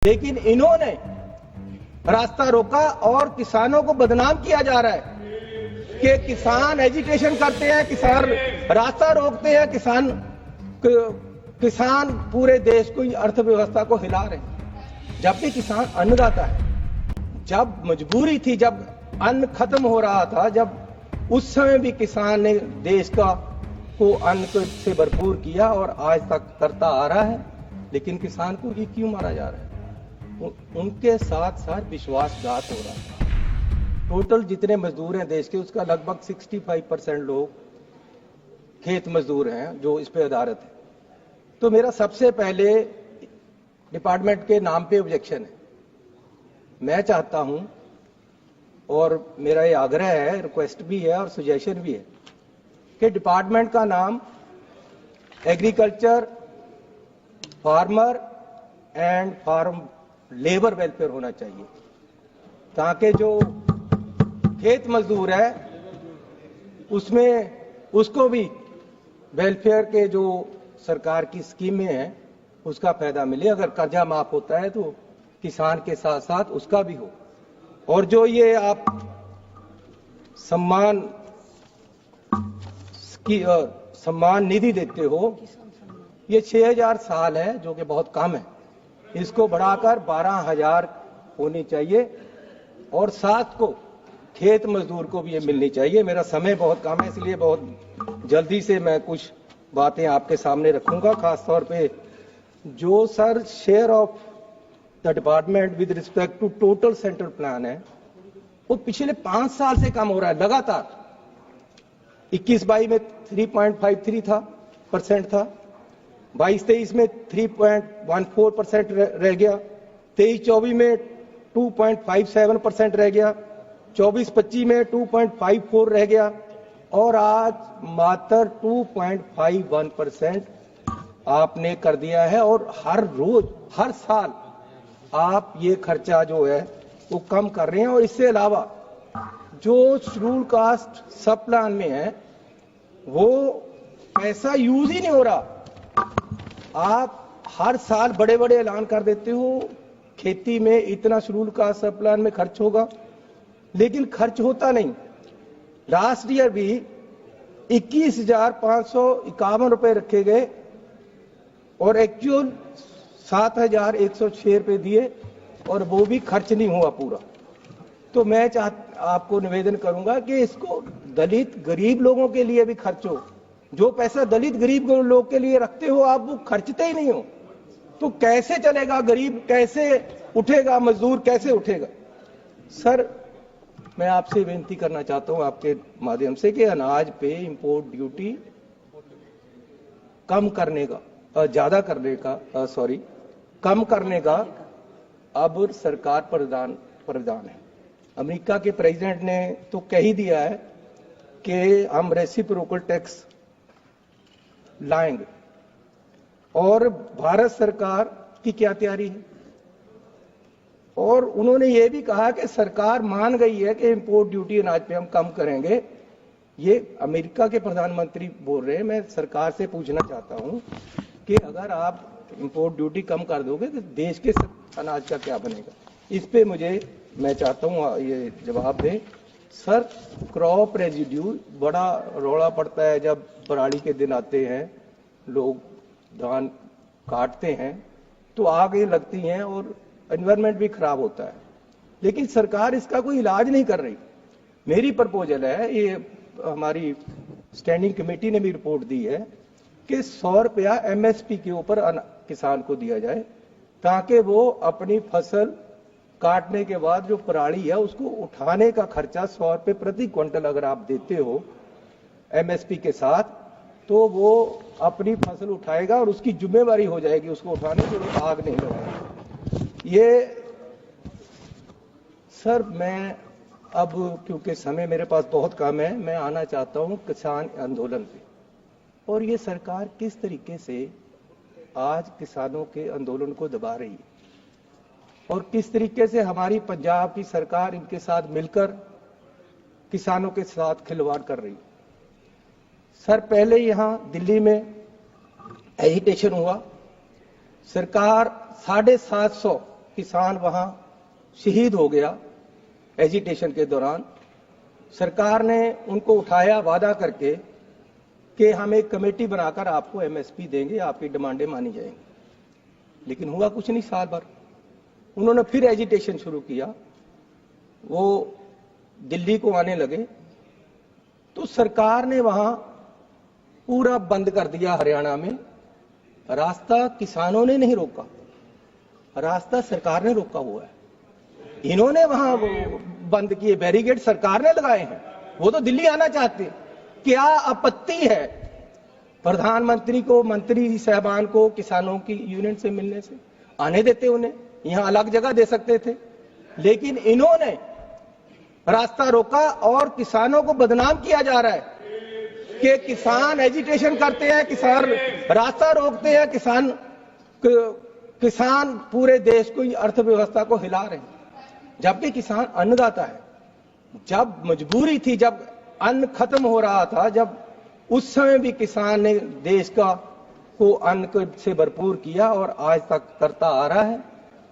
लेकिन इन्होंने रास्ता रोका और किसानों को बदनाम किया जा रहा है कि किसान एजिटेशन करते हैं, किसान रास्ता रोकते हैं, किसान पूरे देश को, अर्थव्यवस्था को हिला रहे हैं। जबकि किसान अन्नदाता है। जब मजबूरी थी, जब अन्न खत्म हो रहा था, जब उस समय भी किसान ने देश को अन्न से भरपूर किया और आज तक करता आ रहा है। लेकिन किसान को ये क्यों मारा जा रहा है? उनके साथ साथ विश्वासघात हो रहा है। टोटल जितने मजदूर हैं देश के, उसका लगभग 65% लोग खेत मजदूर हैं जो इस पे आधारित है। तो मेरा सबसे पहले डिपार्टमेंट के नाम पे ऑब्जेक्शन है। मैं चाहता हूं और मेरा ये आग्रह है, रिक्वेस्ट भी है और सजेशन भी है कि डिपार्टमेंट का नाम agriculture, farmer and farm labour welfare होना चाहिए, ताकि जो खेत मजदूर है उसमें उसको भी वेलफेयर के जो सरकार की स्कीमें हैं उसका फायदा मिले। अगर कर्जा माफ होता है तो किसान के साथ साथ उसका भी हो। और जो ये आप सम्मान निधि देते हो, ये 6000 साल है जो कि बहुत कम है। इसको बढ़ाकर 12000 होनी चाहिए और साथ को खेत मजदूर को भी ये मिलनी चाहिए। मेरा समय बहुत कम है, इसलिए बहुत जल्दी से मैं कुछ बातें आपके सामने रखूंगा। खासतौर पे जो sir share of the department with respect to total central plan है, वो पिछले 5 साल से कम हो रहा है लगातार। 21-22 में 3.53 परसेंट था, 22-23 में 3.14% रह गया, 23-24 में 2.57% रह गया, 24-25 में 2.54 रह गया और आज मात्र 2.51% आपने कर दिया है। और हर रोज, हर साल आप ये खर्चा जो है वो कम कर रहे हैं। और इससे अलावा जो शेड्यूल कास्ट सब प्लान में है वो पैसा यूज ही नहीं हो रहा। आप हर साल बड़े बड़े ऐलान कर देते हो, खेती में इतना शेड्यूल कास्ट सब प्लान में खर्च होगा, लेकिन खर्च होता नहीं। लास्ट ईयर भी 21,551 रुपए रखे गए और एक्चुअल 7,106 रुपए दिए और वो भी खर्च नहीं हुआ पूरा। तो मैं आपको निवेदन करूंगा कि इसको दलित गरीब लोगों के लिए भी खर्च हो। जो पैसा दलित गरीब लोग के लिए रखते हो आप, वो खर्चते ही नहीं हो, तो कैसे चलेगा? गरीब कैसे उठेगा? मजदूर कैसे उठेगा? सर, मैं आपसे विनती करना चाहता हूं आपके माध्यम से कि अनाज पे इंपोर्ट ड्यूटी कम करने का अब सरकार प्रावधान है। अमेरिका के प्रेसिडेंट ने तो कह ही दिया है कि हम रेसिप्रोकल टैक्स लाएंगे। और भारत सरकार की क्या तैयारी है? और उन्होंने ये भी कहा कि सरकार मान गई है कि इंपोर्ट ड्यूटी अनाज पे हम कम करेंगे। ये अमेरिका के प्रधानमंत्री बोल रहे हैं। मैं सरकार से पूछना चाहता हूं कि अगर आप इंपोर्ट ड्यूटी कम कर दोगे तो देश के अनाज का क्या बनेगा? इस पे मैं चाहता हूं ये जवाब दें। सर, क्रॉप रेजिड्यू बड़ा रौला पड़ता है जब पराली के दिन आते हैं, लोग धान काटते हैं तो आग लगती हैं और एनवायरनमेंट भी खराब होता है, लेकिन सरकार इसका कोई इलाज नहीं कर रही। मेरी प्रपोजल है, ये हमारी स्टैंडिंग कमेटी ने भी रिपोर्ट दी है कि 100 रुपया MSP के ऊपर किसान को दिया जाए, ताकि वो अपनी फसल काटने के बाद जो पराली है उसको उठाने का खर्चा 100 रुपये प्रति क्विंटल अगर आप देते हो MSP के साथ, तो वो अपनी फसल उठाएगा और उसकी जिम्मेवारी हो जाएगी उसको उठाने के लिए, आग नहीं लगाएगा। ये सर, मैं अब क्योंकि समय मेरे पास बहुत कम है, मैं आना चाहता हूं किसान आंदोलन पे। और ये सरकार किस तरीके से आज किसानों के आंदोलन को दबा रही है और किस तरीके से हमारी पंजाब की सरकार इनके साथ मिलकर किसानों के साथ खिलवाड़ कर रही है। सर, पहले यहां दिल्ली में एजिटेशन हुआ, सरकार 750 किसान वहां शहीद हो गया एजिटेशन के दौरान। सरकार ने उनको उठाया वादा करके कि हम एक कमेटी बनाकर आपको एमएसपी देंगे, आपकी डिमांडें मानी जाएंगी। लेकिन हुआ कुछ नहीं। साल भर उन्होंने फिर एजिटेशन शुरू किया, वो दिल्ली को आने लगे, तो सरकार ने वहां पूरा बंद कर दिया। हरियाणा में रास्ता किसानों ने नहीं रोका, रास्ता सरकार ने रोका हुआ है। इन्होंने वहां बंद किए, बैरिकेड सरकार ने लगाए हैं। वो तो दिल्ली आना चाहते हैं। क्या आपत्ति है प्रधानमंत्री को, मंत्री साहबान को किसानों की यूनियन से मिलने से? आने देते उन्हें, यहां अलग जगह दे सकते थे। लेकिन इन्होंने रास्ता रोका और किसानों को बदनाम किया जा रहा है कि किसान एजिटेशन करते हैं, किसान रास्ता रोकते हैं, किसान पूरे देश को, अर्थव्यवस्था को हिला रहे हैं। जबकि किसान अन्नदाता है। जब मजबूरी थी, जब अन्न खत्म हो रहा था, जब उस समय भी किसान ने देश को अन्न से भरपूर किया और आज तक करता आ रहा है।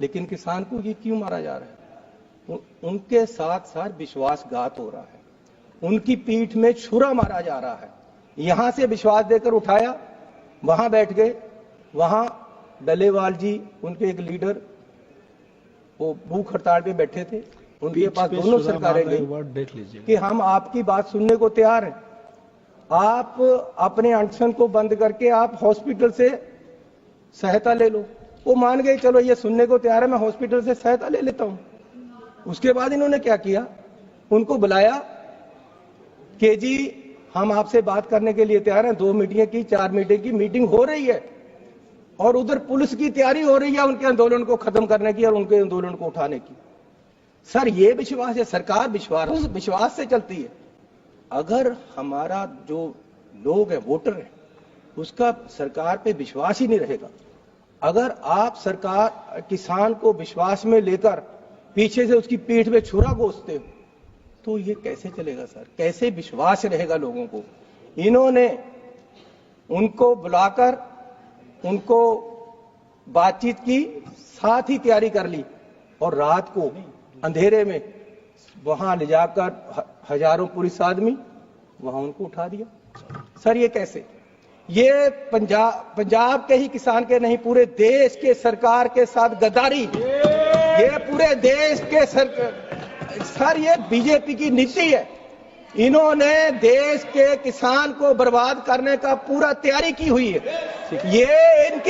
लेकिन किसान को ये क्यों मारा जा रहा है? उनके साथ साथ विश्वासघात हो रहा है, उनकी पीठ में छुरा मारा जा रहा है। यहां से विश्वास देकर उठाया, वहां बैठ गए, वहां डलेवाल जी, उनके एक लीडर, वो भूख हड़ताल पे बैठे थे। उनके पास दोनों सरकारें गई कि हम आपकी बात सुनने को तैयार हैं, आप अपने अनशन को बंद करके आप हॉस्पिटल से सहायता ले लो। वो मान गए, चलो ये सुनने को तैयार है, मैं हॉस्पिटल से सहायता ले लेता हूं। उसके बाद इन्होंने क्या किया, उनको बुलाया कि जी हम आपसे बात करने के लिए तैयार हैं। 2 मीटिंग की, 4 मीटिंग की मीटिंग हो रही है और उधर पुलिस की तैयारी हो रही है उनके आंदोलन को खत्म करने की और उनके आंदोलन को उठाने की। सर, ये विश्वास है? सरकार विश्वास से चलती है। अगर हमारा जो लोग हैं, वोटर है, उसका सरकार पे विश्वास ही नहीं रहेगा, अगर आप सरकार किसान को विश्वास में लेकर पीछे से उसकी पीठ में छुरा घोंसते हो, तो ये कैसे चलेगा सर? कैसे विश्वास रहेगा लोगों को? इन्होंने उनको बुलाकर उनको बातचीत की, साथ ही तैयारी कर ली और रात को अंधेरे में वहां ले जाकर हजारों पुलिस आदमी वहां उनको उठा दिया। सर, ये कैसे? ये पंजाब के ही किसान के नहीं, पूरे देश के सरकार के साथ गद्दारी, ये पूरे देश के सर ये बीजेपी की नीति है। इन्होंने देश के किसान को बर्बाद करने का पूरा तैयारी की हुई है। ये इनकी